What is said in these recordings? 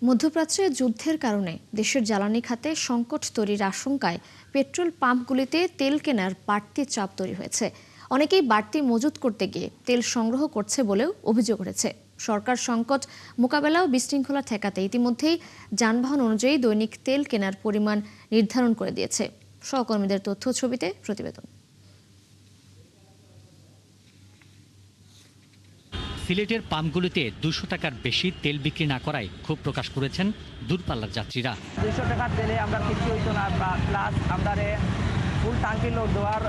মধ্যপ্রাচ্যে যুদ্ধের কারণে দেশের জ্বালানি খাতে সংকট তৈরির আশঙ্কায় পেট্রোল পাম্পগুলিতে তেল কেনার বাড়তি চাপ তৈরি হয়েছে। অনেকেই বাড়তি মজুত করতে গিয়ে তেল সংগ্রহ করছে বলেও অভিযোগ উঠেছে। সরকার সংকট মোকাবেলা ও বিশৃঙ্খলা ঠেকাতে ইতিমধ্যেই যানবাহন অনুযায়ী দৈনিক তেল কেনার পরিমাণ নির্ধারণ করে দিয়েছে। সহকর্মীদের তথ্য ছবিতে প্রতিবেদন। সিলেটের পাম্পগুলিতে 200 টাকার বেশি তেল বিক্রি না করায় ক্ষোভ প্রকাশ করেছেন দূরপাল্লার যাত্রীরা। 200 টাকার তেলে আমরা কিছু হইতো না, প্লাস আমরা ফুল টাঙ্কি লোড দেওয়ার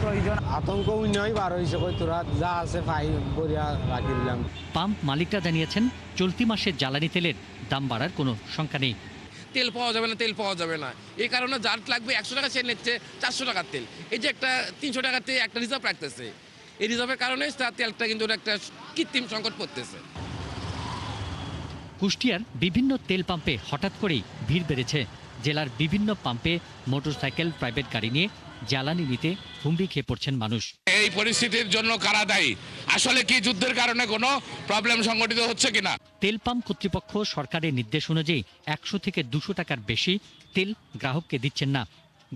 প্রয়োজন। আতঙ্ক নয় বার হয়েছে, তোরা যা আছে ভাই বরিয়া রাখি দিলাম। পাম্প মালিকরা জানিয়েছেন চলতি মাসে জ্বালানি তেলের দাম বাড়ার কোনো শঙ্কা নেই। তেল পাওয়া যাবে না, তেল পাওয়া যাবে না, এই কারণে যার লাগবে 100 টাকা সে নিচ্ছে 400 টাকার তেল। এই যে একটা 300 টাকার তেল একটা রিজার্ভ রাখতেছে, এই রিজার্ভের কারণে তার তেলটা কিন্তু একটা কৃত্রিম সংকট পড়তেছে। কুষ্টিয়ার বিভিন্ন তেল পাম্পে হঠাৎ করেই ভিড় বেড়েছে। জেলার বিভিন্ন পাম্পে মোটরসাইকেল, প্রাইভেট গাড়ি নিয়ে জ্বালানি নিতে হুমড়ি খেয়ে পড়ছেন মানুষ। এই পরিস্থিতির জন্য কারা দায়ী? আসলে কি যুদ্ধের কারণে কোনো প্রবলেম সংঘটিত হচ্ছে কিনা? তেল পাম্প কর্তৃপক্ষ সরকারের নির্দেশ অনুযায়ী 100 থেকে 200 টাকার বেশি তেল গ্রাহককে দিচ্ছেন না।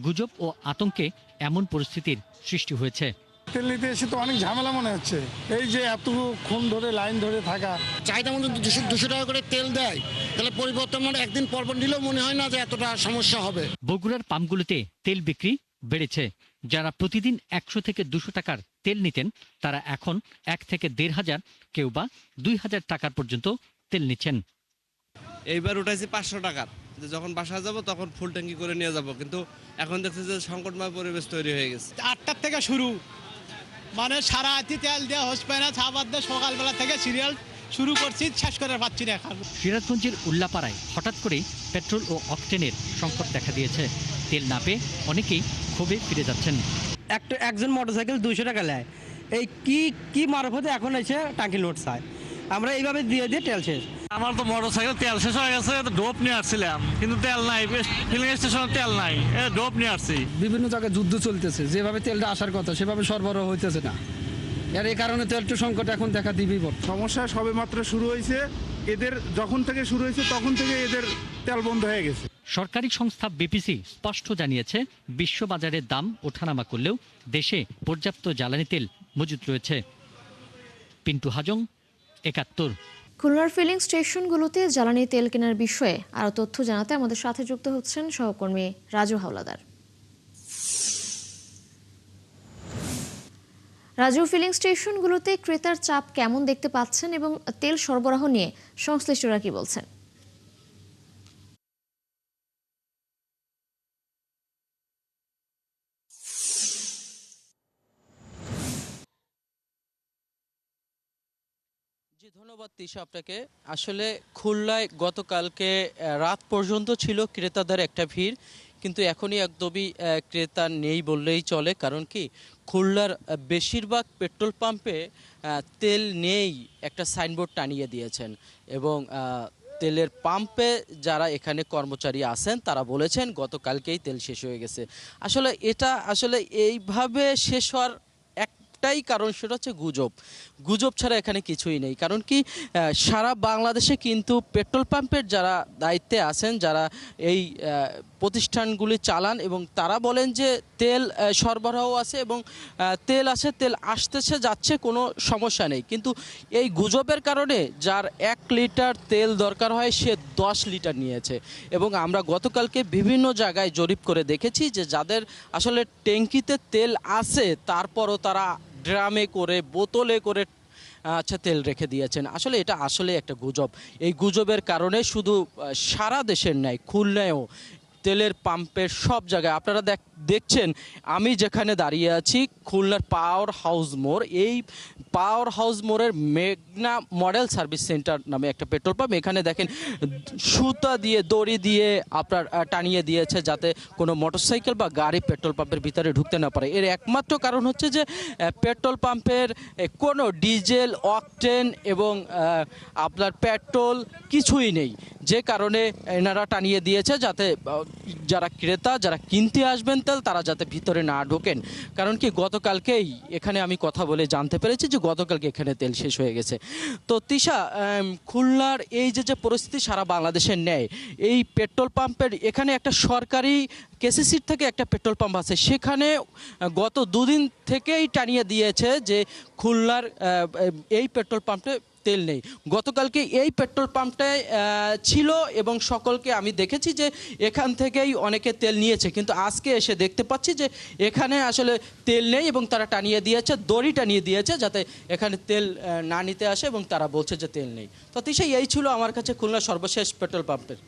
গুজব ও আতঙ্কে এমন পরিস্থিতির সৃষ্টি হয়েছে। তেল নিতে এসে তো অনেক ঝামেলা মনে হচ্ছে। এই যে এতক্ষণ ধরে লাইন ধরে থাকা, চাহিদা মতো 200 টাকা করে তেল দেয়, তাহলে পরিবর্তন মানে একদিন পর নিলেও মনে হয় না যে এতটা সমস্যা হবে। বগুড়ার পাম্পগুলোতে তেল বিক্রি বেড়েছে। যারা প্রতিদিন 100 থেকে 200 টাকার তেল নিতেন তারা এখন 1 থেকে 1,500, কেউ বা 2,000 টাকার পর্যন্ত তেল নিচ্ছেন। এইবার উঠাইছি 500 টাকার, যখন বাসায় যাব তখন ফুল ট্যাঙ্কি করে নিয়ে যাব, কিন্তু এখন দেখছি যে সংকটময় পরিবেশ তৈরি হয়ে গেছে। 8টার থেকে শুরু, মানে সারা রাতি তেল দেওয়া হচ্ছে না, খাবার দিয়ে সকালবেলা থেকে সিরিয়াল শুরু করছি, শেষ করে পাচ্ছি না। সিরাজগঞ্জের উল্লাপাড়ায় হঠাৎ করেই পেট্রোল ও অকটেনের সংকট দেখা দিয়েছে। তেল না পেয়ে অনেকেই ক্ষোভে ফিরে যাচ্ছেন। একজন মোটরসাইকেল 200 টাকা নেয়, এই কি মারফতে এখন এসে টাঙ্কি লোড চায়। আমরা এইভাবে দিয়ে তেল শেষ। আমার তো মোটরসাইকেল তেল শেষ হয়ে গেছে, ডোপ নিয়ে আসছিলাম, কিন্তু তেল নাই, ফিলিং স্টেশনে তেল নাই, ডোপ নিয়ে আসছি। বিভিন্ন জায়গায় যুদ্ধ চলতেছে, যেভাবে তেলটা আসার কথা সেভাবে সরবরাহ হইতেছে না। আর এই কারণে তো একটু সংকট এখন দেখা দিবেই। সমস্যা সবে মাত্র শুরু হয়েছে, এদের যখন থেকে শুরু হয়েছে তখন থেকে এদের তেল বন্ধ হয়ে গেছে। সরকারি সংস্থা বিপিসি স্পষ্ট জানিয়েছে, বিশ্ববাজারের দাম ওঠানামা করলেও দেশে পর্যাপ্ত জ্বালানি তেল মজুত রয়েছে। পিন্টু হাজং, ৭১। খুলনার ফিলিং স্টেশনগুলোতে জ্বালানি তেল কেনার বিষয়ে আরও তথ্য জানাতে আমাদের সাথে যুক্ত হচ্ছেন সহকর্মী রাজু হাওলাদার। রাজু, ফিলিং স্টেশনগুলোতে ক্রেতার চাপ কেমন দেখতে পাচ্ছেন এবং তেল সরবরাহ নিয়ে সংশ্লিষ্টরা কি বলছেন? ধন্যবাদ তিশা আপনাকে। আসলে খুলনায় গতকালকে রাত পর্যন্ত ছিল ক্রেতাদের একটা ভিড়, কিন্তু এখনই একদমই ক্রেতা নেই বললেই চলে। কারণ কি, খুলনার বেশিরভাগ পেট্রোল পাম্পে তেল নেই একটা সাইনবোর্ড টানিয়ে দিয়েছেন, এবং তেলের পাম্পে যারা এখানে কর্মচারী আছেন তারা বলেছেন গতকালকেই তেল শেষ হয়ে গেছে। আসলে এটা এইভাবে শেষ হওয়ার একটাই কারণ, সেটা হচ্ছে গুজব ছাড়া এখানে কিছুই নেই। কারণ কি, সারা বাংলাদেশে কিন্তু পেট্রোল পাম্পের যারা দায়িত্বে আছেন, যারা এই প্রতিষ্ঠানগুলি চালান, এবং তারা বলেন যে তেল সরবরাহ আছে এবং তেল আসতেছে যাচ্ছে, কোনো সমস্যা নেই। কিন্তু এই গুজবের কারণে যার 1 লিটার তেল দরকার হয় সে 10 লিটার নিয়েছে। এবং আমরা গতকালকে বিভিন্ন জায়গায় জরিপ করে দেখেছি যে যাদের আসলে ট্যাঙ্কিতে তেল আছে তারপরও তারা ড্রামে করে, বোতলে করে তেল রেখে দিয়েছেন। আসলে এটা একটা গুজব। এই গুজবের কারণে শুধু সারা দেশের নয়, খুলনায়ও তেলের পাম্পের সব জায়গায় আপনারা দেখছেন, আমি যেখানে দাঁড়িয়ে আছি খুলনার পাওয়ার হাউস মোড়, এই পাওয়ার হাউস মোড়ের মেঘনা মডেল সার্ভিস সেন্টার নামে একটা পেট্রোল পাম্প। এখানে দেখেন সুতা দিয়ে, দড়ি দিয়ে আপনার টানিয়ে দিয়েছে যাতে কোনো মোটরসাইকেল বা গাড়ি পেট্রোল পাম্পের ভিতরে ঢুকতে না পারে। এর একমাত্র কারণ হচ্ছে যে পেট্রোল পাম্পের কোনো ডিজেল, অকটেন এবং আপনার পেট্রোল কিছুই নেই, যে কারণে এনারা টানিয়ে দিয়েছে যাতে যারা ক্রেতা, যারা কিনতে আসবেন তেল তারা যাতে ভিতরে না ঢোকেন। কারণ কি গতকালকেই এখানে আমি কথা বলে জানতে পেরেছি যে গতকালকে এখানে তেল শেষ হয়ে গেছে। তো তিশা, খুলনার এই যে পরিস্থিতি সারা বাংলাদেশের ন্যায়, এই পেট্রোল পাম্পের এখানে একটা সরকারি কেসিসির থেকে একটা পেট্রোল পাম্প আছে, সেখানে গত দুদিন থেকেই টানিয়ে দিয়েছে যে খুলনার এই পেট্রোল পাম্পে তেল নেই। গতকালকে এই পেট্রোল পাম্পটায় ছিল এবং সকলকে আমি দেখেছি যে এখান থেকেই অনেকে তেল নিয়েছে, কিন্তু আজকে এসে দেখতে পাচ্ছি যে এখানে আসলে তেল নেই এবং তারা টানিয়ে দিয়েছে, দড়ি টানিয়ে দিয়েছে যাতে এখানে তেল না নিতে আসে এবং তারা বলছে যে তেল নেই। তো তিশা, এই ছিল আমার কাছে খুলনার সর্বশেষ পেট্রোল পাম্পের